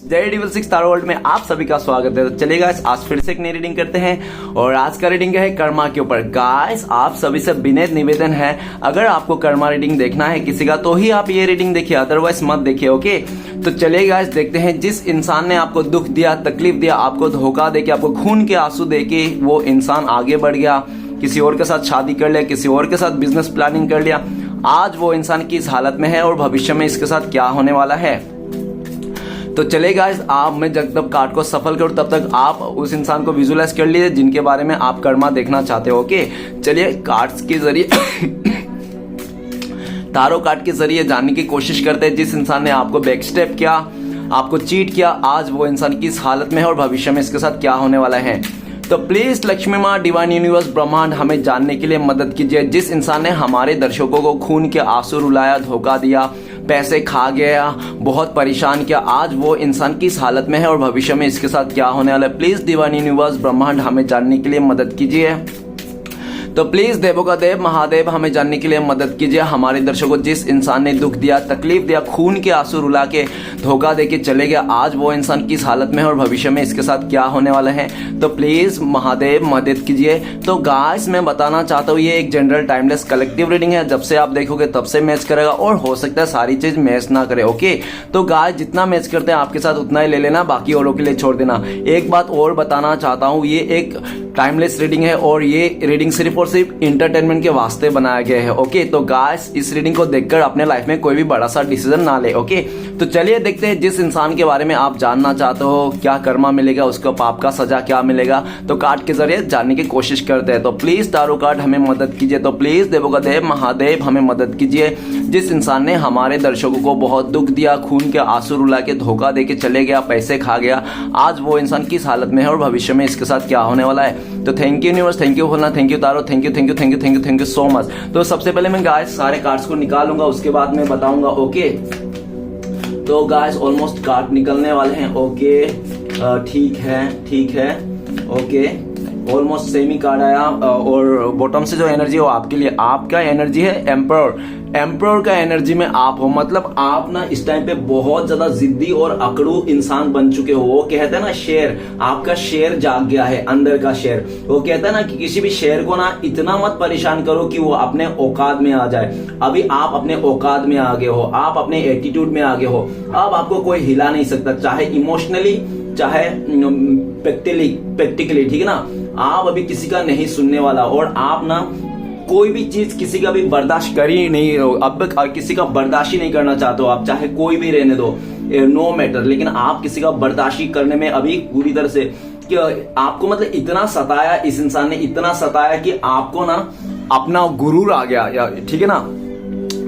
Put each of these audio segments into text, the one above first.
जय डेविल 6 तारो वर्ल्ड में आप सभी का स्वागत है। तो चलिए गाइस, आज फिर से एक नई रीडिंग करते हैं और आज का रीडिंग है कर्मा के ऊपर। गाइस, आप सभी से विनम्र निवेदन है, अगर आपको कर्मा रीडिंग देखना है किसी का तो ही आप ये रीडिंग देखिए, अदरवाइज मत देखिए। ओके, तो चलिए गाइस देखते हैं। जिस इंसान ने आपको दुख दिया, तकलीफ दिया, आपको धोखा देके, आपको खून के आंसू देके वो इंसान आगे बढ़ गया, किसी और के साथ शादी कर लिया, किसी और के साथ बिजनेस प्लानिंग कर लिया, आज वो इंसान किस हालत में है और भविष्य में इसके साथ क्या होने वाला है। तो चले गाइस, आप मैं जब तक कार्ड को सफल करूं तब तक आप उस इंसान को विजुअलाइज कर लीजिए जिनके बारे में आप कर्मा देखना चाहते हो। ओके, चलिए कार्ड्स के जरिए तारो कार्ड के जरिए जानने की कोशिश करते हैं जिस इंसान ने आपको बैक स्टेप किया, आपको चीट किया, आज वो इंसान किस हालत में है और भविष्य में इसके साथ क्या होने वाला है। तो प्लीज लक्ष्मी माँ, डिवाइन यूनिवर्स, ब्रह्मांड हमें जानने के लिए मदद कीजिए। जिस इंसान ने हमारे दर्शकों को खून के आंसू रुलाया, धोखा दिया, पैसे खा गया, बहुत परेशान किया, आज वो इंसान किस हालत में है और भविष्य में इसके साथ क्या होने वाला है। प्लीज डिवाइन यूनिवर्स, ब्रह्मांड हमें जानने के लिए मदद कीजिए। तो प्लीज देवों का देव महादेव हमें जानने के लिए मदद कीजिए। हमारे दर्शकों को जिस इंसान ने दुख दिया, तकलीफ दिया, खून के आंसू रुला के, धोखा दे के चले गया, आज वो इंसान किस हालत में है और भविष्य में इसके साथ क्या होने वाला है। तो प्लीज महादेव मदद कीजिए। तो गाइस, मैं बताना चाहता हूँ ये एक जनरल टाइमलेस कलेक्टिव रीडिंग है। जब से आप देखोगे तब से मैच करेगा और हो सकता है सारी चीज मैच ना करे। ओके, तो गाइस जितना मैच करते हैं आपके साथ उतना ही ले लेना, बाकी औरों के लिए छोड़ देना। एक बात और बताना चाहता हूँ, ये एक टाइमलेस रीडिंग है और ये रीडिंग सिर्फ और सिर्फ इंटरटेनमेंट के वास्ते बनाया गया है। ओके, तो गाइस इस रीडिंग को देखकर अपने लाइफ में कोई भी बड़ा सा डिसीजन ना ले। ओके, तो चलिए देखते हैं जिस इंसान के बारे में आप जानना चाहते हो क्या कर्मा मिलेगा, उसको पाप का सजा क्या मिलेगा। तो कार्ड के जरिए जानने की कोशिश करते हैं। तो प्लीज तारो कार्ड हमें मदद कीजिए। तो प्लीज देवों का देव महादेव हमें मदद कीजिए। जिस इंसान ने हमारे दर्शकों को बहुत दुख दिया, खून के आंसू रुला के, धोखा दे के चले गया, पैसे खा गया, आज वो इंसान किस हालत में है और भविष्य में इसके साथ क्या होने वाला है। तो thank you universe, thank you होना, thank you tarot, thank you thank you thank you thank you thank you so much. तो सबसे पहले मैं गाइस सारे कार्ड्स को निकालूंगा, उसके बाद मैं बताऊंगा। ओके, तो गाइस ऑलमोस्ट कार्ड निकलने वाले हैं। ओके, ठीक है। ओके, ऑलमोस्ट सेम ही कार्ड आया और बॉटम से जो एनर्जी है वो आपके लिए, आपका एनर्जी है एम्परर का एनर्जी में आप हो। मतलब आप ना इस टाइम पे बहुत ज्यादा जिद्दी और अकड़ू इंसान बन चुके हो। वो कहते हैं ना शेर, आपका शेर जाग गया है, अंदर का शेर। वो कहता है ना कि किसी भी शेर को ना इतना मत परेशान करो कि वो अपने औकात में आ जाए। अभी आप अपने औकात में आ गए हो, आप अपने एटीट्यूड में आ गए हो। अब आपको कोई हिला नहीं सकता, चाहे इमोशनली चाहे प्रैक्टिकली, ठीक है ना। आप अभी किसी का नहीं सुनने वाला और आप ना कोई भी चीज किसी का भी बर्दाश्त कर ही नहीं हो। अब किसी का बर्दाश्त ही नहीं करना चाहते हो आप, चाहे कोई भी रहने दो, नो मैटर, लेकिन आप किसी का बर्दाश्त करने में अभी पूरी तरह से कि आपको मतलब इतना सताया, इस इंसान ने इतना सताया कि आपको ना अपना गुरूर आ गया, ठीक है ना,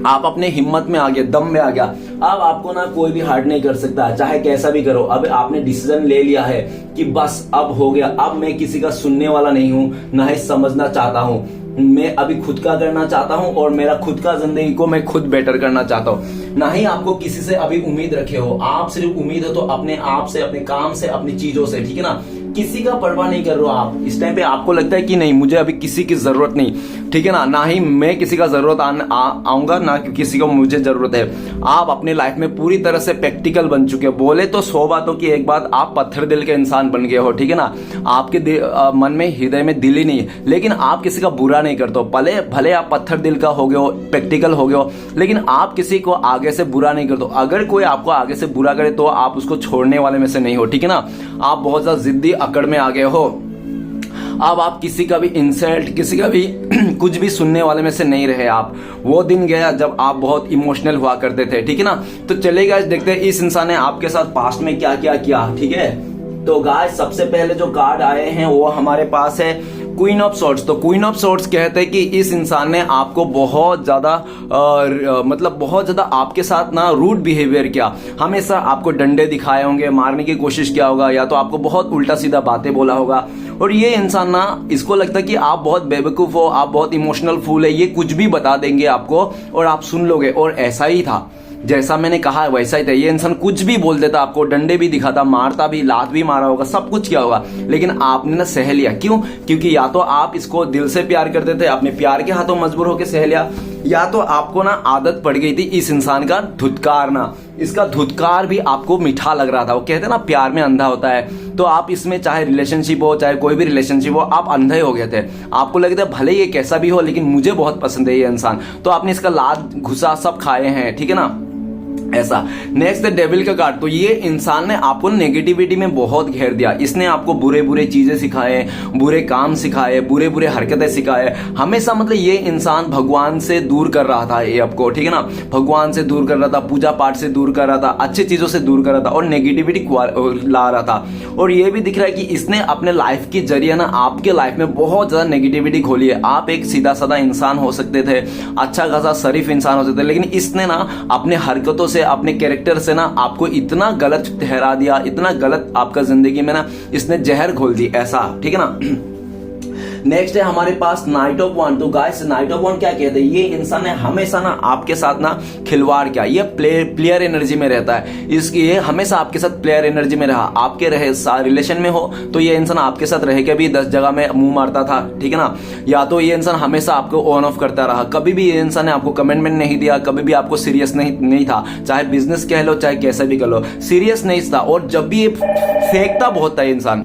आप अपने हिम्मत में आ गया, दम में आ गया। अब आपको ना कोई भी हार्ड नहीं कर सकता, चाहे कैसा भी करो। अब आपने डिसीजन ले लिया है कि बस अब हो गया, अब मैं किसी का सुनने वाला नहीं हूं, ना ही समझना चाहता हूं। मैं अभी खुद का करना चाहता हूं और मेरा खुद का जिंदगी को मैं खुद बेटर करना चाहता हूं। ना ही आपको किसी से अभी उम्मीद रखे हो। आप सिर्फ उम्मीद है तो अपने आप से, अपने काम से, अपनी चीजों से, ठीक है ना। किसी का परवाह नहीं कर रहे हो आप इस टाइम पे। आपको लगता है कि नहीं, मुझे अभी किसी की जरूरत नहीं, ठीक है ना ही मैं किसी का जरूरत आऊंगा, ना किसी को मुझे जरूरत है। आप अपने लाइफ में पूरी तरह से प्रैक्टिकल बन चुके हो। बोले तो 100 बातों की एक बात, आप पत्थर दिल के इंसान बन गए हो, ठीक है ना। आपके मन में, हृदय में दिल ही नहीं है, लेकिन आप किसी का बुरा नहीं करते हो। भले आप पत्थर दिल का हो गए हो, प्रैक्टिकल हो गए हो, लेकिन आप किसी को आगे से बुरा नहीं करते हो। अगर कोई आपको आगे से बुरा करे तो आप उसको छोड़ने वाले में से नहीं हो, ठीक है ना। आप बहुत ज्यादा जिद्दी अकड़ में आ गए हो। अब आप किसी का भी इंसल्ट, किसी का भी कुछ भी सुनने वाले में से नहीं रहे आप। वो दिन गया जब आप बहुत इमोशनल हुआ करते थे, ठीक है ना। तो चलिए गाइस देखते हैं इस इंसान ने आपके साथ पास्ट में क्या क्या किया, ठीक है। तो गाइस सबसे पहले जो कार्ड आए हैं वो हमारे पास है क्वीन ऑफ सॉर्ड्स। तो क्वीन ऑफ सॉर्ड्स कहते हैं कि इस इंसान ने आपको बहुत ज्यादा मतलब बहुत ज्यादा आपके साथ ना रूड बिहेवियर किया। हमेशा आपको डंडे दिखाए होंगे, मारने की कोशिश किया होगा, या तो आपको बहुत उल्टा सीधा बातें बोला होगा। और ये इंसान ना, इसको लगता है कि आप बहुत बेवकूफ हो, आप बहुत इमोशनल फूल है, ये कुछ भी बता देंगे आपको और आप सुन लोगे। और ऐसा ही था, जैसा मैंने कहा वैसा ही था। ये इंसान कुछ भी बोल देता, आपको डंडे भी दिखाता, मारता भी, लात भी मारा होगा, सब कुछ किया होगा, लेकिन आपने ना सह लिया। क्यों? क्योंकि या तो आप इसको दिल से प्यार करते थे, आपने प्यार के हाथों मजबूर होकर सह लिया, या तो आपको ना आदत पड़ गई थी इस इंसान का धुतकारना। इसका धुतकार भी आपको मीठा लग रहा था। वो कहते हैं ना प्यार में अंधा होता है, तो आप इसमें चाहे रिलेशनशिप हो, चाहे कोई भी रिलेशनशिप हो, आप अंधे हो गए थे। आपको लगता है भले ये कैसा भी हो लेकिन मुझे बहुत पसंद है ये इंसान, तो आपने इसका लात घुसा सब खाए हैं, ठीक है ना, ऐसा। नेक्स्ट है डेविल का कार्ड। तो ये इंसान ने आपको नेगेटिविटी में बहुत घेर दिया। इसने आपको बुरे बुरे चीजें सिखाए, बुरे काम सिखाए, बुरे बुरे हरकतें सिखाए। हमेशा मतलब ये इंसान भगवान से दूर कर रहा था ये आपको, ठीक है ना, भगवान से दूर कर रहा था, पूजा पाठ से दूर कर रहा था, अच्छी चीजों से दूर कर रहा था और नेगेटिविटी ला रहा था। और ये भी दिख रहा है कि इसने अपने लाइफ के जरिए ना आपके लाइफ में बहुत ज्यादा नेगेटिविटी खोली है। आप एक सीधा साधा इंसान हो सकते थे, अच्छा खासा शरीफ इंसान हो सकते थे, लेकिन इसने ना अपने हरकतों से, अपने कैरेक्टर से ना आपको इतना गलत ठहरा दिया, इतना गलत आपका जिंदगी में ना इसने जहर घोल दी, ऐसा, ठीक है ना। नेक्स्ट है हमारे पास नाइट ऑफ वांड। तो गाइस नाइट ऑफ वांड क्या कहते हैं, ये इंसान ने हमेशा ना आपके साथ ना खिलवाड़ किया। ये प्लेयर एनर्जी में रहता है, इसकी ये हमेशा आपके साथ प्लेयर एनर्जी में रहा। आपके रहे रिलेशन में हो तो ये इंसान आपके साथ रह के भी 10 जगह में मुंह मारता था, ठीक है ना, या तो ये इंसान हमेशा आपको ऑन ऑफ करता रहा। कभी भी ये इंसान ने आपको कमिटमेंट नहीं दिया, कभी भी आपको सीरियस नहीं था, चाहे बिजनेस कह लो चाहे कैसा भी कह लो, सीरियस नहीं था। और जब भी ये फेंकता बहुत था इंसान।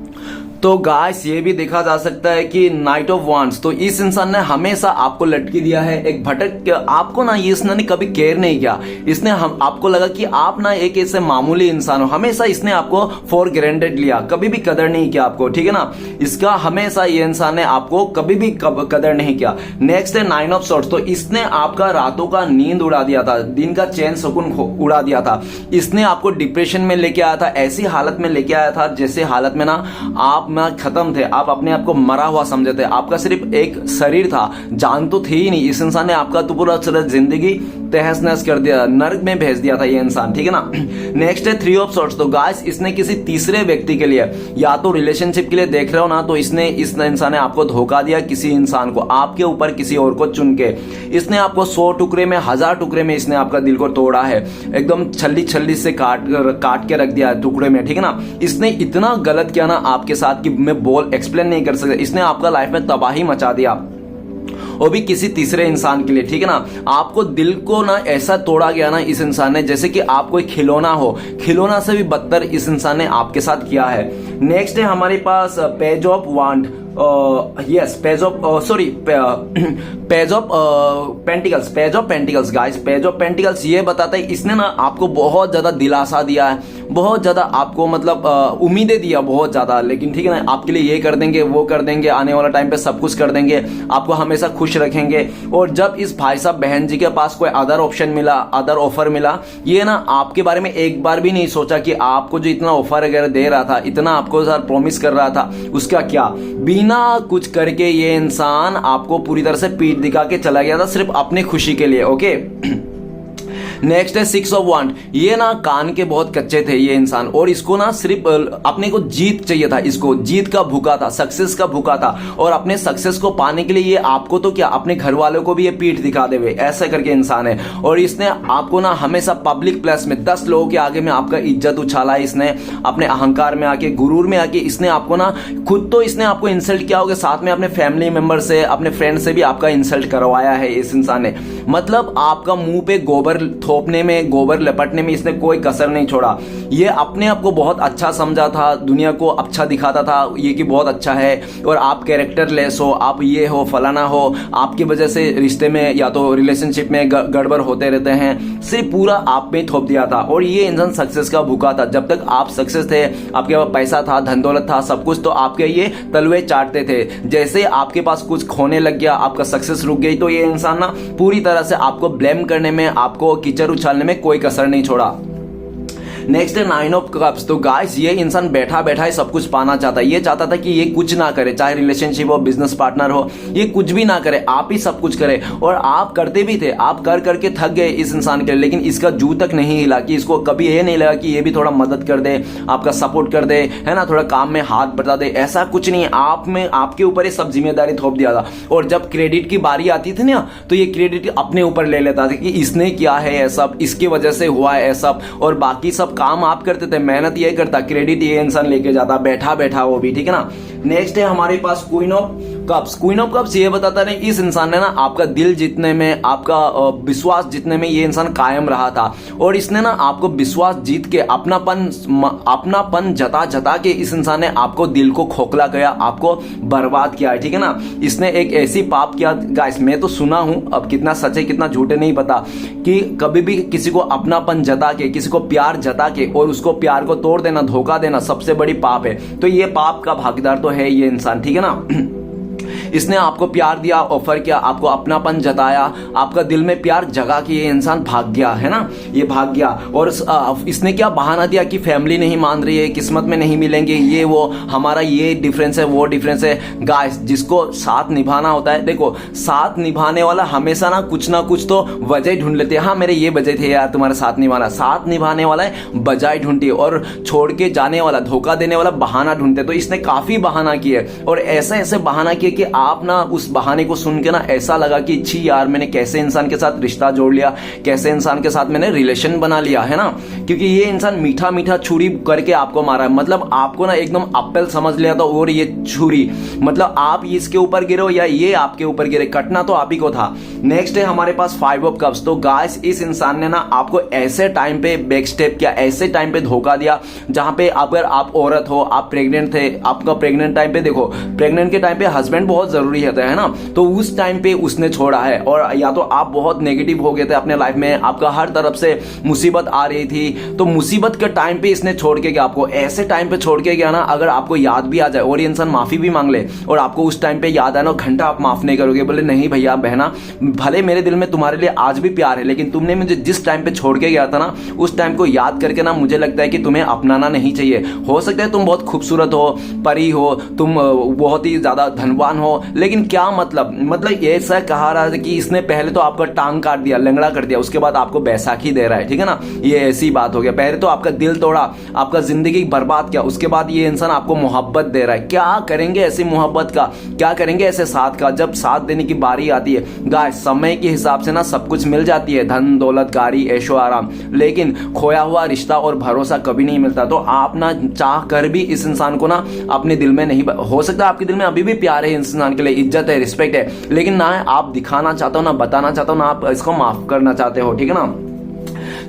तो गाइस ये भी देखा जा सकता है कि नाइट ऑफ वांड्स, तो इस इंसान ने हमेशा आपको लटकी दिया है, एक भटक आपको ना ये इसने कभी केयर नहीं किया। इसने आपको लगा कि आप ना एक ऐसे मामूली इंसान हो, हमेशा इसने आपको फॉर ग्रांटेड लिया, कभी भी कदर नहीं किया आपको, ठीक है ना। इसका हमेशा ये इंसान ने आपको कभी भी कदर नहीं किया। नेक्स्ट है 9 ऑफ सॉर्ड्स। तो इसने आपका रातों का नींद उड़ा दिया था, दिन का चैन सुकून उड़ा दिया था। इसने आपको डिप्रेशन में लेके आया था, ऐसी हालत में लेके आया था जैसे हालत में ना आप खत्म थे, आप अपने आप को मरा हुआ समझे थे। आपका सिर्फ एक शरीर था, जान तो थी ही नहीं। इस इंसान ने आपका तो पूरा जिंदगी तहस नहस कर दिया, नर्क में भेज दिया था ये इंसान, ठीक है ना। नेक्स्ट है 3 ऑफ सॉर्ड्स। तो गाइस इसने किसी तीसरे व्यक्ति के लिए या तो रिलेशनशिप के लिए देख रहे हो ना, तो इस इंसान ने आपको धोखा दिया किसी इंसान को, आपके ऊपर किसी और को चुन के। इसने आपको 100 टुकड़े में, 1000 टुकड़े में इसने आपका दिल को तोड़ा है, एकदम छल्ली से काट के रख दिया है टुकड़े में, ठीक है ना। इसने इतना गलत किया ना आपके साथ कि मैं एक्सप्लेन नहीं कर सकता। इसने आपका लाइफ में तबाही मचा दिया, वो भी किसी तीसरे इंसान के लिए, ठीक है ना। आपको दिल को ना ऐसा तोड़ा गया ना इस इंसान ने, जैसे कि आप कोई खिलौना हो, खिलौना से भी बदतर इस इंसान ने आपके साथ किया है। नेक्स्ट है हमारे पास page of wand. Yes, page of pentacles guys. Page of pentacles ये बताता है इसने ना आपको बहुत ज्यादा दिलासा दिया है, बहुत ज्यादा आपको मतलब उम्मीदें दिया बहुत ज्यादा, लेकिन ठीक है ना, आपके लिए ये कर देंगे, वो कर देंगे, आने वाला टाइम पे सब कुछ कर देंगे, आपको हमेशा खुश रखेंगे। और जब इस भाई साहब बहन जी के पास कोई अदर ऑप्शन मिला, अदर ऑफर मिला, ये ना आपके बारे में एक बार भी नहीं सोचा कि आपको जो इतना ऑफर वगैरह दे रहा था, इतना आपको प्रॉमिस कर रहा था, उसका क्या, बिना कुछ करके ये इंसान आपको पूरी तरह से पीठ दिखा के चला गया था, सिर्फ अपनी खुशी के लिए, ओके। नेक्स्ट है 6 ऑफ वांड। ये ना कान के बहुत कच्चे थे ये इंसान, और इसको ना सिर्फ अपने को जीत चाहिए था, इसको जीत का भूखा था, सक्सेस का भूखा था। और अपने सक्सेस को पाने के लिए ये आपको तो क्या, अपने घर वालों को भी ये पीठ दिखा देवे, ऐसा करके इंसान है। और इसने आपको ना हमेशा पब्लिक प्लेस में 10 लोगों के आगे में आपका इज्जत उछाला है इसने, अपने अहंकार में आके, गुरूर में आके इसने आपको ना, खुद तो इसने आपको इंसल्ट किया होगा, साथ में अपने फैमिली मेंबर से, अपने फ्रेंड से भी आपका इंसल्ट करवाया है इस इंसान ने। मतलब आपका मुंह पे गोबर थोपने में, गोबर लपटने में इसने कोई कसर नहीं छोड़ा। ये अपने आप को बहुत अच्छा समझा था, दुनिया को अच्छा दिखाता था ये कि बहुत अच्छा है, और आप कैरेक्टर लेस हो, आप ये हो, फलाना हो, आपकी वजह से रिश्ते में या तो रिलेशनशिप में गड़बड़ होते रहते हैं, सिर्फ पूरा आप में थोप दिया था। और ये इंसान सक्सेस का भूखा था। जब तक आप सक्सेस थे, आपके पास पैसा था, धन दौलत था, सब कुछ, तो आपके ये तलवे चाटते थे। जैसे आपके पास कुछ खोने लग गया, आपका सक्सेस रुक गई, तो ये इंसान ना पूरी तरह से आपको ब्लेम करने में, आपको कीचड़ उछालने में कोई कसर नहीं छोड़ा। नेक्स्ट है 9 ऑफ कप्स। तो गाइस ये इंसान बैठा बैठा ही सब कुछ पाना चाहता है। ये चाहता था कि ये कुछ ना करे, चाहे रिलेशनशिप हो, बिजनेस पार्टनर हो, ये कुछ भी ना करे, आप ही सब कुछ करे। और आप करते भी थे, आप कर करके थक गए इस इंसान के लिए, लेकिन इसका जू तक नहीं हिला कि इसको कभी ये नहीं लगा कि ये भी थोड़ा मदद कर दे, आपका सपोर्ट कर दे, है ना, थोड़ा काम में हाथ बटा दे। ऐसा कुछ नहीं, आप में आपके ऊपर ये सब जिम्मेदारी थोप दिया था। और जब क्रेडिट की बारी आती थी ना, तो ये क्रेडिट अपने ऊपर ले लेता था कि इसने किया है ये सब, इसकी वजह से हुआ है सब, और बाकी सब काम आप करते थे, मेहनत ये करता, क्रेडिट ये इंसान लेके जाता बैठा बैठा वो भी, ठीक है ना। नेक्स्ट है हमारे पास queen of cups. Queen of cups ये बताता है इस इंसान ने ना आपका दिल जीतने में, आपका विश्वास जीतने में ये इंसान कायम रहा था, और इसने ना आपको विश्वास जीत के अपनापन जता जता के इस इंसान ने आपको दिल को खोखला गया, आपको बर्बाद किया है, ठीक है ना। इसने एक ऐसी पाप किया गाइस, मैं तो सुना हूं, अब कितना सच है कितना झूठ है नहीं पता, कि कभी भी किसी को अपनापन जता के, किसी को प्यार जता के और उसको प्यार को तोड़ देना, धोखा देना सबसे बड़ी पाप है। तो ये पाप का भागीदार तो है ये इंसान, ठीक है ना। इसने आपको प्यार दिया, ऑफर किया, आपको अपनापन जताया, आपका दिल में प्यार जगा के ये इंसान भाग गया, है ना, ये भाग गया। और इसने क्या बहाना दिया कि फैमिली नहीं मान रही है, किस्मत में नहीं मिलेंगे, ये वो, हमारा ये डिफरेंस है, वो डिफरेंस है। गाइस जिसको साथ निभाना होता है, देखो साथ निभाने वाला हमेशा ना कुछ तो वजह ढूंढ लेते हैं। हाँ मेरे ये वजह थे यार तुम्हारे साथ निभाना, साथ निभाने वाला है बजाय ढूंढती है, और छोड़ के जाने वाला, धोखा देने वाला बहाना ढूंढते। तो इसने काफी बहाना किए, और ऐसे ऐसे बहाना किए कि आप ना उस बहाने को सुन के ना ऐसा लगा कि छी यार मैंने कैसे इंसान के साथ रिश्ता जोड़ लिया, कैसे इंसान के साथ मैंने रिलेशन बना लिया, है ना। क्योंकि ये इंसान मीठा मीठा छुरी करके आपको मारा है, मतलब आपको ना एकदम एप्पल समझ लिया था, और ये छुरी मतलब आप इसके ऊपर गिरे हो या ये आपके ऊपर गिरे, कटना तो आप ही को था। नेक्स्ट है हमारे पास 5 ऑफ कप्स। तो गाइस इस इंसान ने ना आपको ऐसे टाइम पे बैक स्टेप किया, ऐसे टाइम पे धोखा दिया, जहां पे अगर आप औरत हो, आप प्रेग्नेंट थे, आपका प्रेग्नेंट टाइम पे, देखो प्रेग्नेंट के टाइम पे हस्बैंड बहुत जरूरी होता है ना, तो उस टाइम पे उसने छोड़ा है। और या तो आप बहुत नेगेटिव हो गए थे अपने लाइफ में, आपका हर तरफ से मुसीबत आ रही थी, तो मुसीबत के टाइम पे इसने छोड़ के गया आपको, ऐसे टाइम पे छोड़ के गया ना, अगर आपको याद भी आ जाए और ये इंसान माफी भी मांग ले और आपको उस टाइम पे याद आए ना, घंटा आप माफ नहीं करोगे, बोले नहीं भैया बहना, भले मेरे दिल में तुम्हारे लिए आज भी प्यार है, लेकिन तुमने मुझे जिस टाइम पे छोड़ के गया था ना, उस टाइम को याद करके ना मुझे लगता है कि तुम्हें अपनाना नहीं चाहिए। हो सकता है तुम बहुत खूबसूरत हो, परी हो, तुम बहुत ही ज्यादा धनवान हो, लेकिन क्या मतलब ऐसा कहा रहा है कि इसने पहले तो आपका टांग काट दिया, लंगड़ा कर दिया, उसके बाद आपको बैसाखी दे रहा है, ठीक है ना। ये ऐसी बात हो गया, पहले तो आपका दिल तोड़ा, आपका जिंदगी बर्बाद किया, उसके बाद ये इंसान आपको मोहब्बत दे रहा है। क्या करेंगे ऐसी मोहब्बत का, क्या करेंगे ऐसे साथ का, जब साथ देने की बारी आती है गाइस, समय के हिसाब से ना सब कुछ मिल जाती है, धन दौलत गाड़ी ऐशो आराम, लेकिन खोया हुआ रिश्ता और भरोसा कभी नहीं मिलता। तो आप ना चाह कर भी इस इंसान को ना अपने दिल में नहीं, हो सकता है आपके दिल में अभी भी प्यार है इस इंसान के लिए, इज्जत है, रिस्पेक्ट है, लेकिन ना आप दिखाना चाहते हो, ना बताना चाहते हो, ना आप इसको माफ करना चाहते हो, ठीक है ना।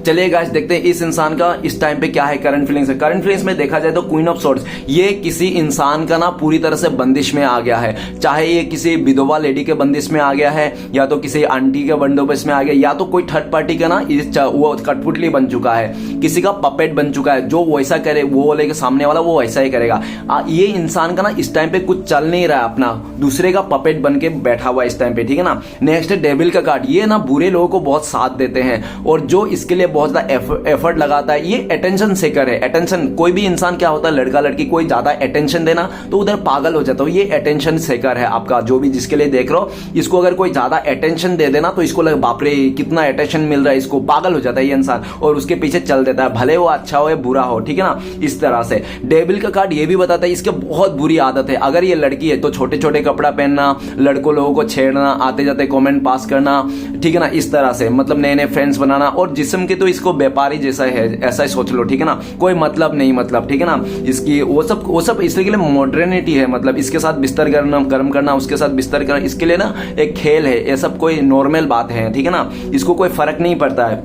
चलिए गाइस देखते हैं इस इंसान का इस टाइम पे क्या है करंट फीलिंग्स है। करंट फीलिंग्स में देखा जाए तो क्वीन ऑफ सोर्ड्स, ये किसी इंसान का ना पूरी तरह से बंदिश में आ गया है, चाहे ये किसी विधवा लेडी के बंदिश में आ गया है, या तो किसी आंटी के बंदोबस्त में आ गया, या तो कोई थर्ड पार्टी का ना वो कठपुतली बन चुका है, किसी का पपेट बन चुका है, जो वैसा करे वो बोले सामने वाला वो वैसा ही करेगा। ये इंसान का ना इस टाइम पे कुछ चल नहीं रहा है, अपना दूसरे का पपेट बन के बैठा हुआ इस टाइम पे, ठीक है ना। नेक्स्ट है डेविल का कार्ड, ये ना बुरे लोगों को बहुत साथ देते हैं, और जो इसके लिए बहुत ज्यादा एफर्ट लगाता है, ये अटेंशन सेकर है। अटेंशन, कोई भी इंसान क्या होता है, लड़का लड़की कोई ज्यादा अटेंशन देना तो उधर पागल हो जाता है, ये अटेंशन सेकर है आपका, जो भी जिसके लिए देख रहे हो, इसको अगर कोई ज्यादा अटेंशन दे देना तो इसको लगे बाप रे कितना अटेंशन मिल रहा है इसको, पागल हो जाता है ये इंसान और उसके पीछे चल देता है, भले वो अच्छा हो या बुरा हो, ठीक है ना। इस तरह से डेविल का कार्ड ये भी बताता है इसकी बहुत बुरी आदत है, अगर ये लड़की है तो छोटे छोटे कपड़ा पहनना, लड़कों लोगों को छेड़ना, आते जाते कमेंट पास करना, ठीक है ना, इस तरह से मतलब नए नए फ्रेंड्स बनाना, और जिस्म के तो इसको व्यापारी जैसा है, ऐसा ही सोच लो, ठीक है ना, कोई मतलब नहीं, मतलब ठीक है ना, इसकी वो सब इसके लिए मॉडर्निटी है, मतलब इसके साथ बिस्तर गर्म करना, उसके साथ बिस्तर करना, इसके लिए ना एक खेल है, ये सब कोई नॉर्मल बात है, ठीक है ना, इसको कोई फर्क नहीं पड़ता है।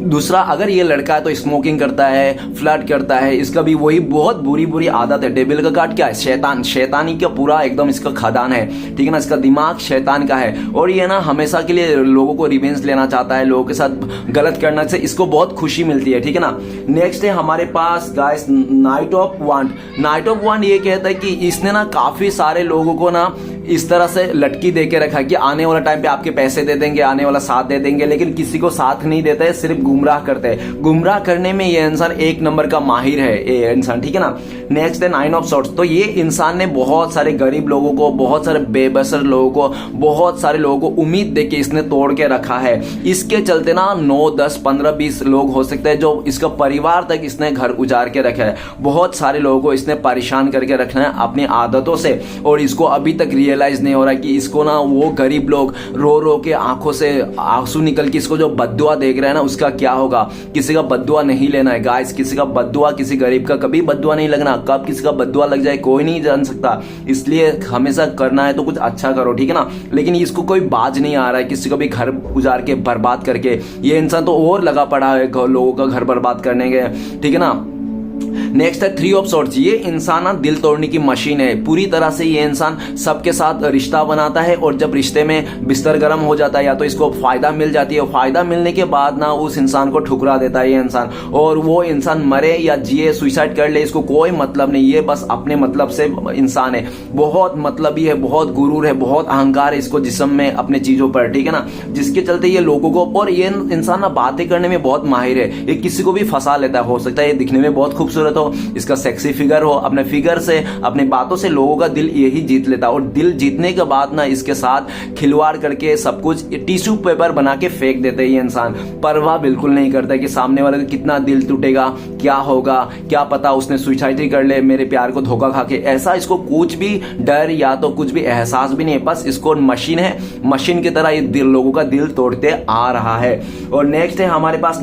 दूसरा, अगर ये लड़का है तो स्मोकिंग करता है, फ्लर्ट करता है, इसका भी वही बहुत बुरी आदत है। डेविल का कार्ड क्या है, शैतान, शैतानी का पूरा एकदम इसका खदान है, ठीक है ना, इसका दिमाग शैतान का है, और ये ना हमेशा के लिए लोगों को रिवेंज लेना चाहता है, लोगों के साथ गलत करने से इसको बहुत खुशी मिलती है, ठीक है ना। नेक्स्ट है हमारे पास guys knight of wand. Knight of wand ये कहता है कि इसने ना काफी सारे लोगों को ना इस तरह से लटकी दे के रखा है कि आने वाला टाइम पे आपके पैसे दे देंगे, आने वाला साथ दे देंगे, लेकिन किसी को साथ नहीं देता है, सिर्फ गुमराह करते हैं। गुमराह करने में ये इंसान एक नंबर का माहिर है ये इंसान, ठीक है ना। नेक्स्ट है 9 ऑफ सॉर्ड्स। तो ये इंसान ने बहुत सारे गरीब लोगों को, बहुत सारे बेबसर लोगों को, बहुत सारे लोगों को उम्मीद देके इसने तोड़ के रखा है। इसके चलते ना 9, 10, 15, 20 लोग हो सकते हैं जो इसका परिवार तक इसने घर उजाड़ के रखा है। बहुत सारे लोगों को इसने परेशान करके रखना है अपनी आदतों से, और इसको अभी तक रियलाइज नहीं हो रहा कि इसको ना वो गरीब लोग रो रो के आंखों से आंसू निकल के इसको जो बद्दुआ देख रहे हैं ना उसका क्या होगा। किसी का बद्दुआ नहीं लेना है गाइस, किसी का बद्दुआ, किसी गरीब का कभी बद्दुआ नहीं लगना। कब किसी का बद्दुआ लग जाए कोई नहीं जान सकता, इसलिए हमेशा करना है तो कुछ अच्छा करो, ठीक है ना। लेकिन इसको कोई बाज नहीं आ रहा है किसी को भी घर उजाड़ के बर्बाद करके। ये इंसान तो और लगा पड़ा है लोगों का घर बर्बाद करने के, ठीक है ना। नेक्स्ट है 3 ऑफ सॉर्ड्स। ये इंसान ना दिल तोड़ने की मशीन है पूरी तरह से। ये इंसान सबके साथ रिश्ता बनाता है, और जब रिश्ते में बिस्तर गर्म हो जाता है या तो इसको फायदा मिल जाती है, फायदा मिलने के बाद ना उस इंसान को ठुकरा देता है ये इंसान। और वो इंसान मरे या जिए, सुसाइड कर ले, इसको कोई मतलब नहीं, ये बस अपने मतलब से इंसान है। बहुत मतलबी है, बहुत गुरूर है, बहुत अहंकार है इसको जिस्म में, अपने चीजों पर, ठीक है ना। जिसके चलते ये लोगों को, और ये इंसान ना बातें करने में बहुत माहिर है, ये किसी को भी फंसा लेता है। हो सकता है ये दिखने में बहुत खूबसूरत हो, इसका सेक्सी फिगर हो, अपने फिगर से, अपनी बातों से लोगों का दिल यही जीत लेता है। और दिल जीतने के बाद ना इसके साथ खिलवाड़ करके सब कुछ टिश्यू पेपर बना के फेंक देते हैं ये इंसान। परवाह बिल्कुल नहीं करता कि सामने वाले का कितना दिल टूटेगा, क्या होगा, क्या पता उसने सुसाइड ही कर ले मेरे प्यार को धोखा खा के। ऐसा इसको कुछ भी डर या तो कुछ भी एहसास भी नहीं है, बस इसको मशीन है, मशीन की तरह ये लोगों का दिल तोड़ते आ रहा है। और नेक्स्ट है हमारे पास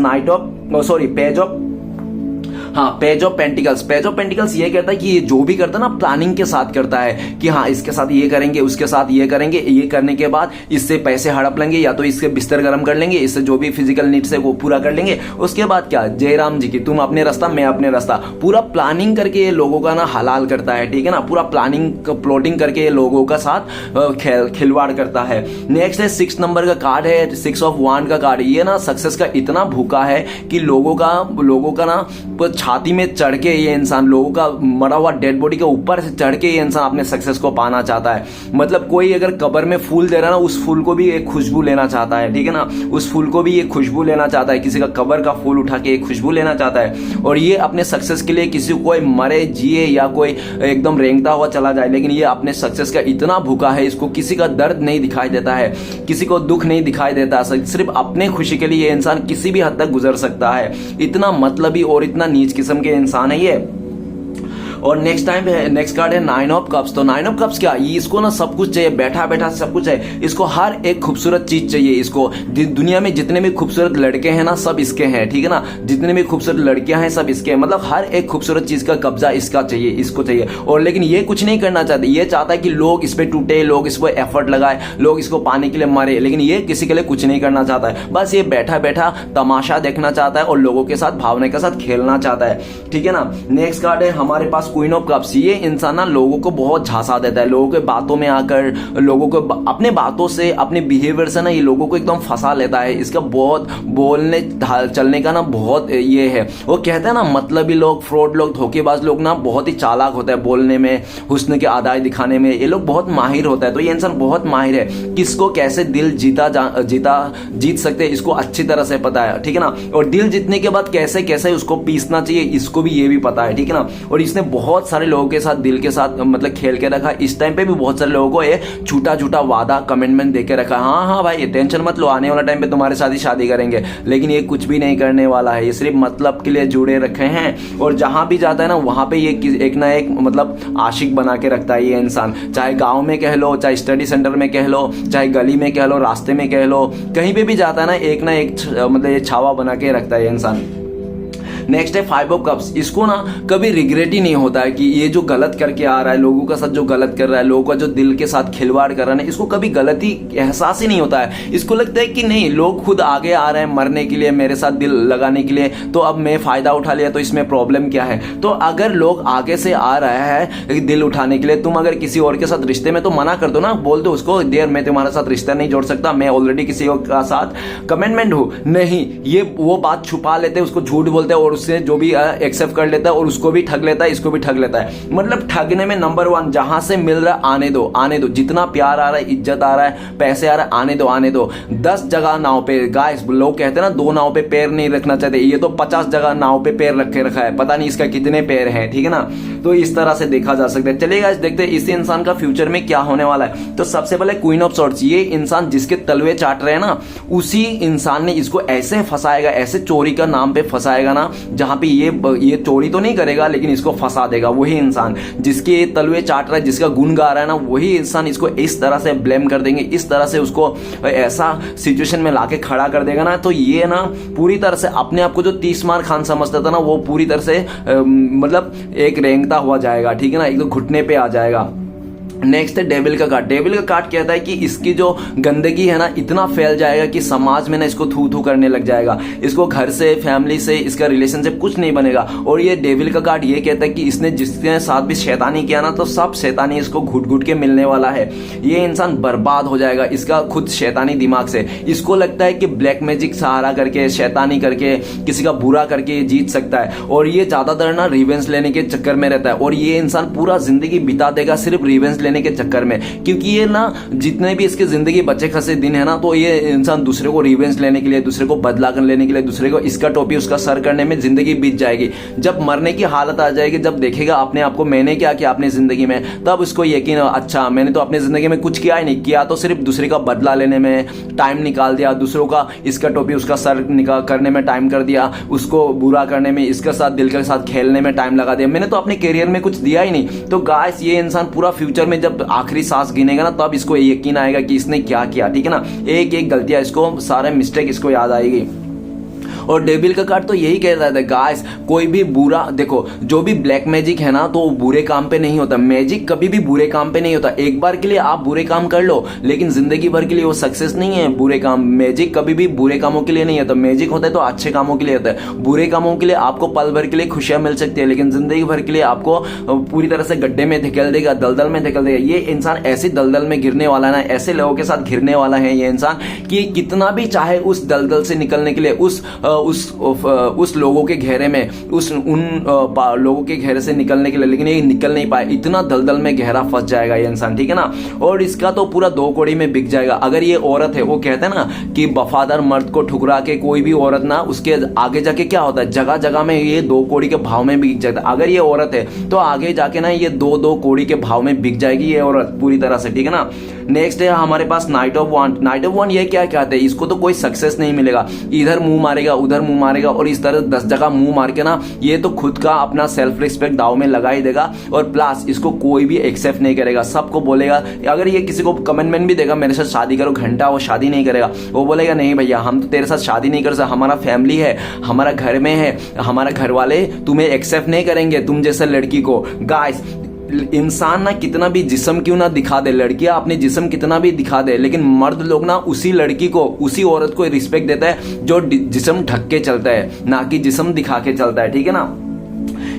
page of pentacles. Page of pentacles ये कहता है कि ये जो भी करता है ना प्लानिंग के साथ करता है कि हाँ इसके साथ ये करेंगे, उसके साथ ये करेंगे, ये करने के बाद इससे पैसे हड़प लेंगे या तो इसके बिस्तर गर्म कर लेंगे, इससे जो भी फिजिकल नीड्स है वो पूरा कर लेंगे। उसके बाद क्या, जयराम जी की तुम अपने रास्ता मैं अपने रास्ता, पूरा प्लानिंग करके ये लोगों का ना हलाल करता है, ठीक है ना। पूरा प्लॉटिंग करके ये लोगों का साथ खिलवाड़ करता है। नेक्स्ट है 6 नंबर का कार्ड है, 6 ऑफ वांड का कार्ड। ये ना सक्सेस का इतना भूखा है कि लोगों का ना छाती में चढ़ के ये इंसान, लोगों का मरा हुआ डेड बॉडी के ऊपर से चढ़ के ये इंसान अपने सक्सेस को पाना चाहता है। मतलब कोई अगर कब्र में फूल दे रहा है ना, उस फूल को भी एक खुशबू लेना चाहता है, ठीक है ना। उस फूल को भी ये खुशबू लेना चाहता है, किसी का कब्र का फूल उठा के एक खुशबू लेना चाहता है। और ये अपने सक्सेस के लिए किसी कोई मरे जिए या कोई एकदम रेंगता हुआ चला जाए, लेकिन ये अपने सक्सेस का इतना भूखा है, इसको किसी का दर्द नहीं दिखाई देता है, किसी को दुख नहीं दिखाई देता, सिर्फ अपने खुशी के लिए ये इंसान किसी भी हद तक गुजर सकता है। इतना मतलबी और इतना नीच किस्म के इंसान है ये। और नेक्स्ट कार्ड है 9 ऑफ कप्स। तो 9 ऑफ कप्स क्या, इसको ना सब कुछ चाहिए, बैठा बैठा सब कुछ है, इसको हर एक खूबसूरत चीज चाहिए। इसको दुनिया में जितने भी खूबसूरत लड़के हैं ना सब इसके हैं, ठीक है ना। जितने भी खूबसूरत लड़कियां हैं सब इसके हैं, मतलब हर एक खूबसूरत चीज का कब्जा इसका चाहिए, इसको चाहिए। और लेकिन ये कुछ नहीं करना चाहते, ये चाहता है कि लोग इस पे टूटे, लोग इस पर एफर्ट लगाए, लोग इसको पाने के लिए मरे, लेकिन ये किसी के लिए कुछ नहीं करना चाहता है। बस ये बैठा बैठा तमाशा देखना चाहता है और लोगों के साथ, भावना के साथ खेलना चाहता है, ठीक है ना। नेक्स्ट कार्ड है हमारे पास क्वीन ऑफ कप्स। ये इंसान ना लोगों को बहुत झांसा देता है, लोगों के बातों में आकर, लोगों को अपने बातों से, अपने बिहेवियर से ना ये लोगों को एकदम फंसा लेता है। इसका बहुत बोलने चलने का ना बहुत ये है, वो कहते हैं ना मतलबी लोग, फ्रॉड लोग, धोखेबाज लोग ना बहुत ही चालाक होता है बोलने में, हुस्न के अदाएं दिखाने में, ये लोग बहुत माहिर होता है। तो ये इंसान बहुत माहिर है, किसको कैसे दिल जीत सकते हैं इसको अच्छी तरह से पता है, ठीक है ना। और दिल जीतने के बाद कैसे कैसे उसको पीसना चाहिए इसको भी ये भी पता है, ठीक है ना। और इसने बहुत सारे लोगों के साथ दिल के साथ मतलब खेल के रखा। इस टाइम पे भी बहुत सारे लोगों को ये झूठा झूठा वादा कमिटमेंट दे के रखा, हाँ हाँ भाई टेंशन मत लो, आने वाला टाइम पे तुम्हारे साथ ही शादी करेंगे, लेकिन ये कुछ भी नहीं करने वाला है, ये सिर्फ मतलब के लिए जुड़े रखे हैं। और जहां भी जाता है ना वहां पे ये एक ना एक मतलब आशिक बना के रखता है ये इंसान, चाहे गांव में कह लो, चाहे स्टडी सेंटर में कह लो, चाहे गली में कह लो, रास्ते में कह लो, कहीं पे भी जाता है ना एक मतलब ये छावा बना के रखता है ये इंसान। नेक्स्ट है 5 ऑफ कप्स। इसको ना कभी रिग्रेट ही नहीं होता है कि ये जो गलत करके आ रहा है, लोगों का साथ जो गलत कर रहा है, लोगों का जो दिल के साथ खिलवाड़ कर रहा है, इसको कभी गलती एहसास ही नहीं होता है। इसको लगता है कि नहीं, लोग खुद आगे आ रहे हैं मरने के लिए, मेरे साथ दिल लगाने के लिए, तो अब मैं फायदा उठा लिया तो इसमें प्रॉब्लम क्या है। तो अगर लोग आगे से आ रहा है दिल उठाने के लिए, तुम अगर किसी और के साथ रिश्ते में, तो मना कर दो ना, बोल दो उसको देर मैं तुम्हारे साथ रिश्ता नहीं जोड़ सकता, मैं ऑलरेडी किसी और का साथ कमिटमेंट हूं। नहीं, ये वो बात छुपा लेते, उसको झूठ बोलते हैं और उससे जो भी एक्सेप्ट कर लेता है और उसको भी ठग लेता है, इसको भी ठग लेता है। मतलब ठगने में नंबर 1, जहां से मिल रहा है आने दो, आने दो, जितना प्यार आ रहा है, इज्जत आ रहा है, पैसे आ रहा है, आने दो, आने दो। 10 जगह नाव पे, गाइस लोग कहते हैं ना 2 नाव पे पैर नहीं रखना चाहते, ये तो 50 जगह नाव पे पैर रखा है, पता नहीं इसका कितने पैर हैं, ठीक है ना। तो इस तरह से देखा जा सकता है। चलिए गाइस देखते हैं इस इंसान का फ्यूचर में क्या होने वाला है। तो सबसे पहले क्वीन ऑफ सॉर्ड्स, ये इंसान जिसके तलवे चाट रहे हैं ना, उसी इंसान ने इसको ऐसे फंसाएगा, ऐसे चोरी का नाम पे फंसाएगा ना, जहां पे ये चोरी तो नहीं करेगा लेकिन इसको फंसा देगा। वही इंसान जिसके तलवे चाट रहा है, जिसका गुण गा रहा है ना, वही इंसान इसको इस तरह से ब्लेम कर देंगे, इस तरह से उसको ऐसा सिचुएशन में लाके खड़ा कर देगा ना। तो ये ना पूरी तरह से अपने आप को जो 30 मार खान समझता था ना, वो पूरी तरह से मतलब एक रेंगता हुआ जाएगा, ठीक है ना, एक तो घुटने पे आ जाएगा। नेक्स्ट है डेविल का कार्ड। डेविल का कार्ड कहता है कि इसकी जो गंदगी है ना, इतना फैल जाएगा कि समाज में ना इसको थू थू करने लग जाएगा, इसको घर से, फैमिली से, इसका रिलेशनशिप कुछ नहीं बनेगा। और ये डेविल का कार्ड ये कहता है कि इसने जिसके साथ भी शैतानी किया ना, तो सब शैतानी इसको घुट घुट के मिलने वाला है। ये इंसान बर्बाद हो जाएगा इसका खुद शैतानी दिमाग से। इसको लगता है कि ब्लैक मैजिक सहारा करके, शैतानी करके, किसी का बुरा करके जीत सकता है। और ये ज्यादातर ना रिवेंज लेने के चक्कर में रहता है, और ये इंसान पूरा जिंदगी बिता देगा सिर्फ रिवेंज लेने के चक्कर में। क्योंकि ये ना जितने भी इसके जिंदगी बचे खसे दिन है ना, तो ये इंसान दूसरे को रिवेंज लेने के लिए, दूसरे को बदला कर लेने के लिए, दूसरे को इसका टोपी उसका सर करने में जिंदगी बीत जाएगी। जब मरने की हालत आ जाएगी, जब देखेगा अपने आप को मैंने क्या किया अपनी जिंदगी में, तब उसको यकीन, अच्छा मैंने तो अपनी जिंदगी में कुछ किया ही नहीं, किया तो सिर्फ दूसरे का बदला लेने में टाइम निकाल दिया, दूसरों का इसका टोपी उसका सर निकाल करने में टाइम कर दिया, उसको बुरा करने में, इसके साथ दिल के साथ खेलने में टाइम लगा दिया, मैंने तो अपने करियर में कुछ दिया ही नहीं। तो गाइस ये इंसान पूरा फ्यूचर में जब आखिरी सांस गिनेगा ना, तब इसको यकीन आएगा कि इसने क्या किया, ठीक है ना। एक एक गलतियां इसको, सारे मिस्टेक इसको याद आएगी। और डेविल का कार्ड तो यही कह रहा था गाइस, कोई भी बुरा, देखो जो भी ब्लैक मैजिक है ना, तो वो बुरे काम पे नहीं होता। मैजिक कभी भी बुरे काम पे नहीं होता। एक बार के लिए आप बुरे काम कर लो, लेकिन जिंदगी भर के लिए वो सक्सेस नहीं है बुरे काम। मैजिक कभी भी बुरे कामों के लिए नहीं होता। मैजिक होता है तो अच्छे कामों के लिए होता है। बुरे कामों के लिए आपको पल भर के लिए खुशियां मिल सकती है, लेकिन जिंदगी भर के लिए आपको पूरी तरह से गड्ढे में धकेल देगा, दलदल में धकेल देगा। ये इंसान ऐसी दलदल में गिरने वाला है ना, ऐसे लोगों के साथ घिरने वाला है ये इंसान, कि कितना भी चाहे उस दलदल से निकलने के लिए, उस लोगों के घेरे में, लोगों के घेरे से निकलने के लिए, लेकिन ये निकल नहीं पाए। इतना दलदल में गहरा फंस जाएगा ये इंसान, ठीक है ना। और इसका तो पूरा 2 कौड़ी में बिक जाएगा। अगर ये औरत है, वो कहते हैं ना कि वफादार मर्द को ठुकरा के कोई भी औरत ना, उसके आगे जाके क्या होता है, जगह जगह में ये 2 कौड़ी के भाव में बिक जाता है। अगर ये औरत है तो आगे जाके ना ये 2-2 कौड़ी के भाव में बिक जाएगी ये औरत पूरी तरह से, ठीक है ना। नेक्स्ट है हमारे पास night of wand. Knight of wand ये क्या कहते हैं, इसको तो कोई सक्सेस नहीं मिलेगा, इधर मुंह मारेगा, उधर मुंह मारेगा, और इस तरह 10 जगह मुंह मार के ना, ये तो खुद का अपना सेल्फ रिस्पेक्ट दाव में लगा ही देगा। और प्लस इसको कोई भी एक्सेप्ट नहीं करेगा, सबको बोलेगा, अगर ये किसी को कमेंटमेंट भी देगा मेरे साथ शादी करो, घंटा वो शादी नहीं करेगा। वो बोलेगा नहीं भैया, हम तो तेरे साथ शादी नहीं कर सकते, हमारा फैमिली है, हमारा घर में है, हमारा घर वाले तुम्हें एक्सेप्ट नहीं करेंगे तुम जैसे लड़की को। गाइस इंसान ना कितना भी जिस्म क्यों ना दिखा दे, लड़कियां अपने जिस्म कितना भी दिखा दे, लेकिन मर्द लोग ना उसी लड़की को, उसी औरत को रिस्पेक्ट देता है जो जिस्म ढक के चलता है, ना कि जिस्म दिखा के चलता है, ठीक है ना।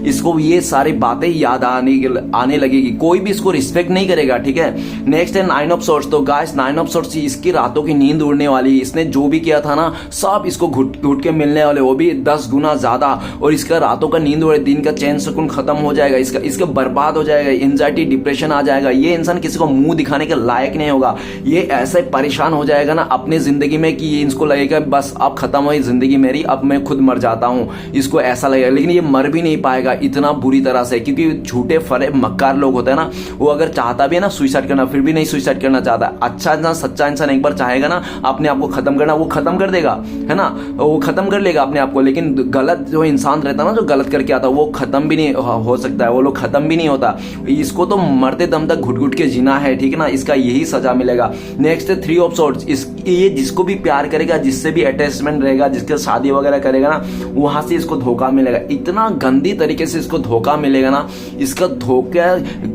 इसको ये सारी बातें याद आने लगेगी, कोई भी इसको रिस्पेक्ट नहीं करेगा, ठीक है। नेक्स्ट है 9 ऑफ सॉर्ड्स। तो गाइस 9 ऑफ सॉर्ड्स इसकी रातों की नींद उड़ने वाली, इसने जो भी किया था ना, सब इसको घुट घुट के मिलने वाले, वो भी 10 गुना ज्यादा। और इसका रातों का नींद उड़े, दिन का चैन सुकून खत्म हो जाएगा, इसका बर्बाद हो जाएगा, एंजाइटी डिप्रेशन आ जाएगा। ये इंसान किसी को मुंह दिखाने के लायक नहीं होगा। ये ऐसे परेशान हो जाएगा ना अपनी जिंदगी में कि इसको लगेगा बस अब खत्म हुई जिंदगी मेरी, अब मैं खुद मर जाता हूं, इसको ऐसा लगेगा। लेकिन ये मर भी नहीं पाएगा इतना बुरी तरह से, क्योंकि झूठे फरे मक्कार लोग होते हैं ना, वो अगर चाहता भी है ना सुसाइड करना, फिर भी नहीं सुसाइड करना चाहता। अच्छा इंसान, सच्चा इंसान एक बार चाहेगा ना अपने आप को खत्म करना, वो खत्म कर देगा, है ना, वो खत्म कर लेगा अपने आप को। लेकिन गलत जो इंसान रहता है ना, जो गलत करके आता है, वो खत्म भी नहीं हो सकता है, वो लोग खत्म भी नहीं होता। इसको तो मरते दम तक घुट घुट के जीना है, ठीक है ना, इसका यही सजा मिलेगा। नेक्स्ट है 3 ऑफ सॉर्ड्स। ये जिसको भी प्यार करेगा, जिससे भी अटैचमेंट रहेगा, जिसके शादी वगैरह करेगा ना, वहां से इसको धोखा मिलेगा। इतना गंदी तरीके से इसको धोखा मिलेगा ना, इसका धोखा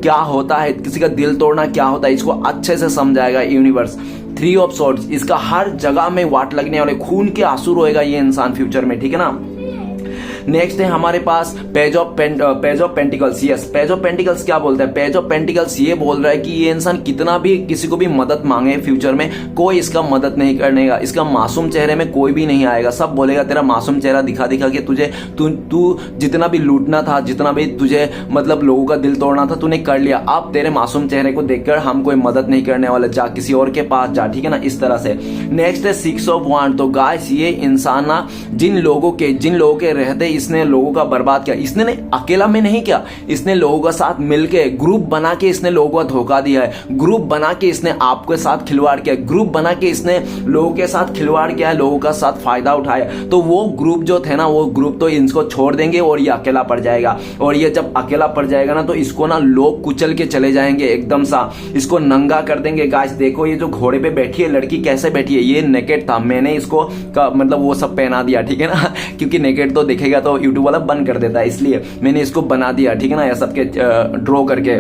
क्या होता है, किसी का दिल तोड़ना क्या होता है, इसको अच्छे से समझाएगा यूनिवर्स। 3 ऑफ सॉर्ड्स, इसका हर जगह में वाट लगने वाले, खून के आंसू रोएगा ये इंसान फ्यूचर में, ठीक है ना। नेक्स्ट है हमारे पास page of pentacles. Yes, page of pentacles क्या बोलता है? पेज ऑफ पेंटिकल्स ये बोल रहा है कि ये इंसान कितना भी किसी को भी मदद मांगे फ्यूचर में, कोई इसका मदद नहीं करने का। इसका मासूम चेहरे में कोई भी नहीं आएगा, सब बोलेगा तेरा मासूम चेहरा दिखा दिखा के तुझे तू जितना भी लूटना था, जितना भी तुझे मतलब लोगों का दिल तोड़ना था तूने कर लिया। अब तेरे मासूम चेहरे को देखकर हम कोई मदद नहीं करने वाले, जा किसी और के पास जा, ठीक है ना, इस तरह से। नेक्स्ट है 6 ऑफ वांड। तो गाइस ये इंसान ना जिन लोगों के रहते इसने लोगों का बर्बाद किया। इसने अकेला में नहीं किया, इसने लोगों का साथ मिलके ग्रुप बना के इसने लोगों को धोखा दिया है, ग्रुप बना के इसने आपके साथ खिलवाड़ किया, ग्रुप बना के इसने लोगों के साथ खिलवाड़ किया है, लोगों का साथ फायदा उठाया। तो वो ग्रुप जो थे ना, वो ग्रुप तो इनको छोड़ देंगे और ये अकेला पड़ जाएगा। और ये जब अकेला पड़ जाएगा ना तो इसको ना लोग कुचल के चले जाएंगे, एकदम सा इसको नंगा कर देंगे। गाइस देखो ये जो घोड़े पे बैठी है लड़की कैसे बैठी है, ये नेकेड था, मैंने इसको मतलब वो सब पहना दिया, ठीक है ना क्योंकि नेकेड तो दिखेगा तो यूट्यूब वाला बंद कर देता है, इसलिए मैंने इसको बना दिया, ठीक है ना, ये सबके ड्रॉ करके।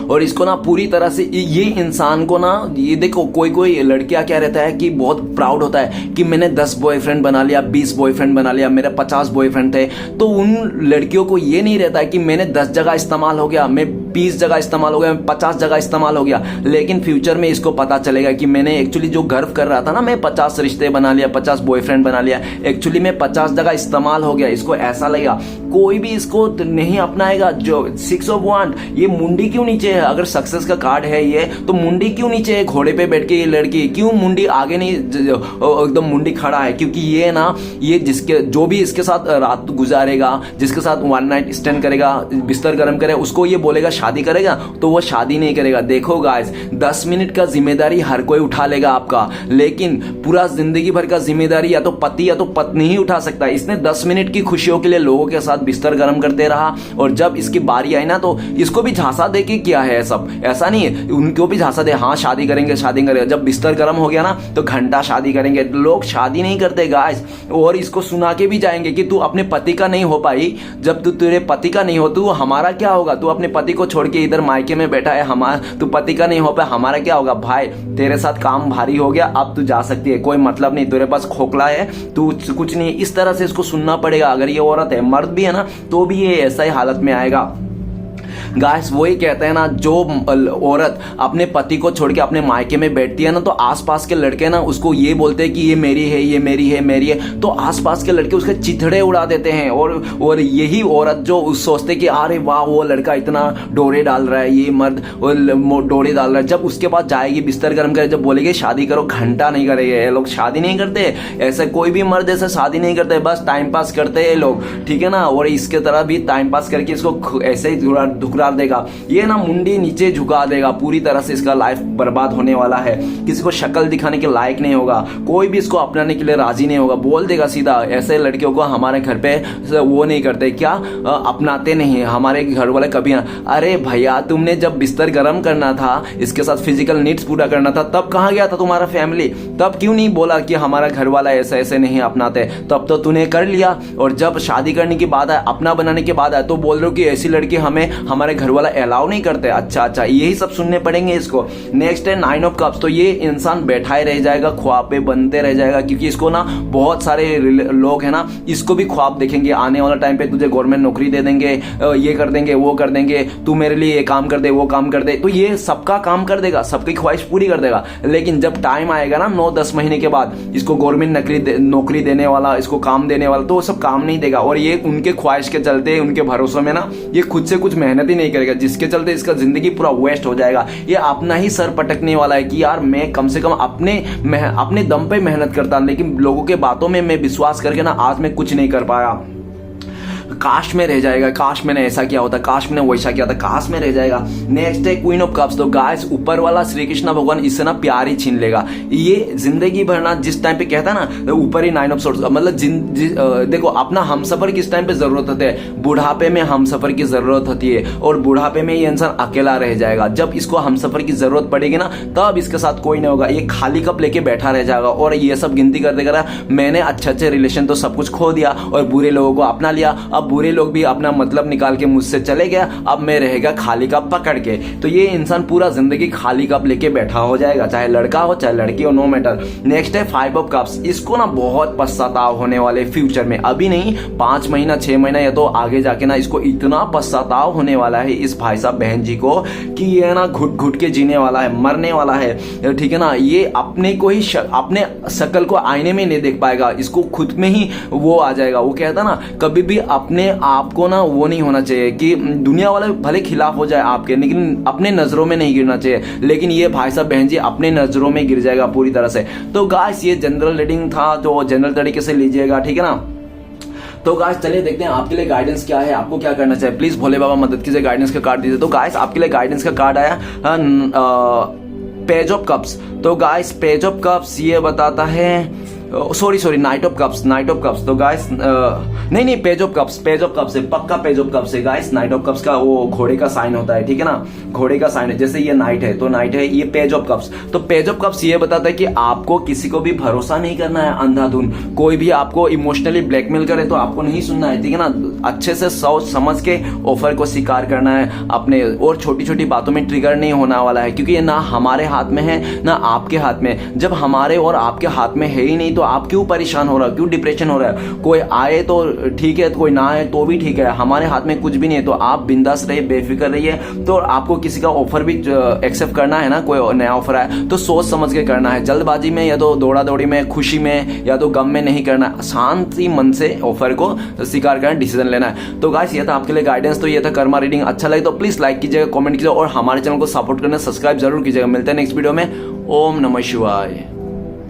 और इसको ना पूरी तरह से ये इंसान को ना, ये देखो कोई लड़कियां क्या रहता है कि बहुत प्राउड होता है कि मैंने 10 बॉयफ्रेंड बना लिया, 20 बॉयफ्रेंड बना लिया, मेरे 50 बॉयफ्रेंड थे। तो उन लड़कियों को ये नहीं रहता है कि मैंने 10 जगह इस्तेमाल हो गया, मैं 20 जगह इस्तेमाल हो गया, 50 जगह इस्तेमाल हो गया। लेकिन फ्यूचर में इसको पता चलेगा कि मैंने एक्चुअली जो गर्व कर रहा था ना, मैं 50 रिश्ते बना लिया, 50 बॉयफ्रेंड बना लिया, एक्चुअली मैं 50 जगह इस्तेमाल हो गया। इसको ऐसा लगेगा, कोई भी इसको नहीं अपनाएगा। जो 6 ऑफ वांड, ये मुंडी क्यों नीचे है? अगर सक्सेस का कार्ड है ये, तो मुंडी क्यों नीचे है? घोड़े पे बैठ के ये लड़की क्यों मुंडी आगे नहीं, एकदम मुंडी खड़ा है? क्योंकि ये ना, ये जिसके जो भी इसके साथ रात गुजारेगा, जिसके साथ वन नाइट स्टैंड करेगा, बिस्तर गर्म करे, उसको ये बोलेगा शादी करेगा, तो वो शादी नहीं करेगा। देखो गाइस 10 मिनट का जिम्मेदारी हर कोई उठा लेगा आपका, लेकिन पूरा जिंदगी भर का जिम्मेदारी या तो पति या तो पत्नी ही उठा सकता है। इसने 10 मिनट की खुशियों के लिए लोगों के साथ बिस्तर गर्म करते रहा, और जब इसकी बारी आई ना तो इसको भी झांसा दे के किया है सब, ऐसा नहीं है, उनको भी झांसा दे, हाँ शादी करेंगे शादी करेंगे। जब बिस्तर गर्म हो गया ना तो घंटा शादी करेंगे। लोग शादी नहीं करते गाइस, और इसको सुना के भी जाएंगे कि तू अपने पति का नहीं हो पाई, जब तू तेरे पति का नहीं हो तू हमारा क्या होगा? तू अपने पति को छोड़ के इधर मायके में बैठा है, तू पति का नहीं हो पाया, हमारा क्या होगा? भाई तेरे साथ काम भारी हो गया, अब तू जा सकती है, कोई मतलब नहीं, तेरे पास खोखला है, तू कुछ नहीं। इस तरह से इसको सुनना पड़ेगा। अगर ये औरत है, मर्द भी है ना, तो भी ये ऐसा ही हालत में आएगा। गाइस वही कहते हैं ना, जो औरत अपने पति को छोड़ के अपने मायके में बैठती है ना, तो आसपास के लड़के ना उसको ये बोलते हैं कि ये मेरी है, ये मेरी है, मेरी है, तो आसपास के लड़के उसके चिथड़े उड़ा देते हैं। और यही औरत जो सोचते कि अरे वाह वो लड़का इतना डोरे डाल रहा है, ये मर्द डोरे डाल रहा है, जब उसके पास जाएगी बिस्तर गर्म करे, जब बोलेगी शादी करो, घंटा नहीं करेंगे। ये लोग शादी नहीं करते, ऐसे कोई भी मर्द ऐसे शादी नहीं करते, बस टाइम पास करते हैं लोग, ठीक है ना। और इसके तरह भी टाइम पास करके इसको ऐसे ही धुकरा देगा, ये ना मुंडी नीचे झुका देगा, पूरी तरह से इसका लाइफ बर्बाद होने वाला है। किसी को शक्ल दिखाने के लायक नहीं होगा, कोई भी इसको अपनाने के लिए राजी नहीं होगा, बोल देगा सीधा। ऐसे लड़कियों को हमारे घर पे वो नहीं करते, क्या अपनाते नहीं है हमारे घर वाले कभी। अरे भैया तुमने जब बिस्तर गर्म करना था, इसके साथ फिजिकल नीड्स पूरा करना था, तब कहाँ गया था तुम्हारा फैमिली? तब क्यों नहीं बोला कि हमारा घर वाला ऐसे ऐसे नहीं अपनाते? तब तो तूने कर लिया, और जब शादी करने की बात है, अपना बनाने की बात है, तो बोल रहे हो कि ऐसी लड़की हमें हमारे घर वाला अलाउ नहीं करते। अच्छा, यही सब सुनने पड़ेंगे इसको। नेक्स्ट है 9 ऑफ कप्स। तो ये इंसान बैठा ही रह जाएगा, ख्वाब पे बनते रह जाएगा, क्योंकि इसको ना बहुत सारे लोग है ना, इसको भी ख्वाब देखेंगे आने वाला टाइम पे तुझे गवर्नमेंट नौकरी दे देंगे, ये कर देंगे, वो कर देंगे, तू मेरे लिए ये काम कर दे, वो काम कर दे। तो ये सबका काम कर देगा, सबकी ख्वाहिश पूरी कर देगा। लेकिन जब टाइम आएगा ना 9-10 महीने के बाद, इसको गवर्नमेंट नौकरी देने वाला, इसको काम देने वाला, तो वो सब काम नहीं देगा। और ये उनके ख्वाहिश के चलते, उनके भरोसे में ना ये खुद से कुछ मेहनत ही नहीं करेगा, जिसके चलते इसका जिंदगी पूरा वेस्ट हो जाएगा। ये अपना ही सर पटकने वाला है कि यार मैं कम से कम अपने दम पे मेहनत करता, लेकिन लोगों के बातों में मैं विश्वास करके ना आज मैं कुछ नहीं कर पाया। काश में रह जाएगा, काश मैंने ऐसा किया होता, काश मैंने वैसा किया था, काश में रह जाएगा। नेक्स्ट है क्वीन ऑफ कप्स। तो गाइस ऊपर वाला श्री कृष्ण भगवान इससे ना प्यार ही छीन लेगा। ये जिंदगी भर ना जिस टाइम पे कहता है ना ऊपर ही 9 ऑफ सोर्स, मतलब देखो अपना हमसफर किस टाइम पे जरूरत होती है? बुढ़ापे में हमसफर की जरूरत होती है, और बुढ़ापे में ये इंसान अकेला रह जाएगा। जब इसको हमसफर की जरूरत पड़ेगी ना, तब इसके साथ कोई नहीं होगा, ये खाली कप लेके बैठा रह जाएगा, और ये सब गिनती कर देगा मैंने अच्छे अच्छे रिलेशन तो सब कुछ खो दिया और बुरे लोगों को अपना लिया, अब बुरे लोग भी अपना मतलब निकाल के मुझसे चले गया, अब मैं रहेगा खाली कप पकड़ के। तो ये इंसान पूरा जिंदगी खाली कप लेके बैठा हो जाएगा, चाहे लड़का हो चाहे लड़की हो, नो मैटर। नेक्स्ट है 5 ऑफ कप्स। इसको ना बहुत पश्चाताप होने वाले फ्यूचर में, अभी नहीं 5 महीना 6 महीना या तो आगे जाके ना इसको इतना पश्चाताप होने वाला है इस भाई साहब बहन जी को कि ये ना घुट घुट के जीने वाला है, मरने वाला है, ठीक है ना। ये अपने को ही अपने शक्ल को आईने में नहीं देख पाएगा, इसको खुद में ही वो आ जाएगा। वो कहता ना कभी भी अपने आप को ना वो नहीं होना चाहिए कि दुनिया वाले भले खिलाफ हो जाए आपके, लेकिन अपने नजरों में नहीं गिरना चाहिए। लेकिन ये भाई साहब बहन जी अपने नजरों में गिर जाएगा पूरी तरह से। तो गाइस ये जनरल रीडिंग था, तो जनरल तरीके से लीजिएगा, ठीक है ना। तो गाइस चलिए देखते हैं आपके लिए गाइडेंस क्या है, आपको क्या करना चाहिए। प्लीज भोले बाबा मदद कीजिए, गाइडेंस का कार्ड दीजिए। तो गाइस आपके लिए गाइडेंस का कार्ड आया पेज ऑफ कप्स। तो गाइस पेज ऑफ कप्स ये बताता है, सॉरी नाइट ऑफ कप्स। तो गाइस नहीं पेज ऑफ कप्स है, पक्का पेज ऑफ कप्स है गाइस। नाइट ऑफ कप्स का वो घोड़े का साइन होता है, ठीक है ना, घोड़े का साइन है। जैसे ये नाइट है तो नाइट है, ये पेज ऑफ कप्स। तो पेज ऑफ कप्स ये बताता है कि आपको किसी को भी भरोसा नहीं करना है अंधाधुन। कोई भी आपको इमोशनली ब्लैकमेल करे तो आपको नहीं सुनना है, ठीक है ना। अच्छे से सोच समझ के ऑफर को स्वीकार करना है अपने, और छोटी छोटी बातों में ट्रिगर नहीं होने वाला है, क्योंकि ये ना हमारे हाथ में है ना आपके हाथ में। जब हमारे और आपके हाथ में है ही नहीं तो आप क्यों परेशान हो रहा है, क्यों डिप्रेशन हो रहा है। कोई आए तो ठीक है, कोई ना आए तो भी ठीक है, हमारे हाथ में कुछ भी नहीं है। तो आप बिंदास रहिए, बेफिक्र रहिए। तो आपको किसी का ऑफर भी एक्सेप्ट करना है ना, कोई नया ऑफर आए तो सोच समझ के करना है, जल्दबाजी में या तो दौड़ा दौड़ी में, खुशी में या तो गम में नहीं करना है। शांति मन से ऑफर को स्वीकार करना, डिसीजन लेना है। तो गाइस ये था आपके लिए गाइडेंस। तो ये था कर्मा रीडिंग। अच्छा लगे तो प्लीज लाइक कीजिएगा, कमेंट कीजिएगा और हमारे चैनल को सपोर्ट करना सब्सक्राइब जरूर कीजिएगा। मिलते हैं नेक्स्ट वीडियो में। ओम नमः शिवाय।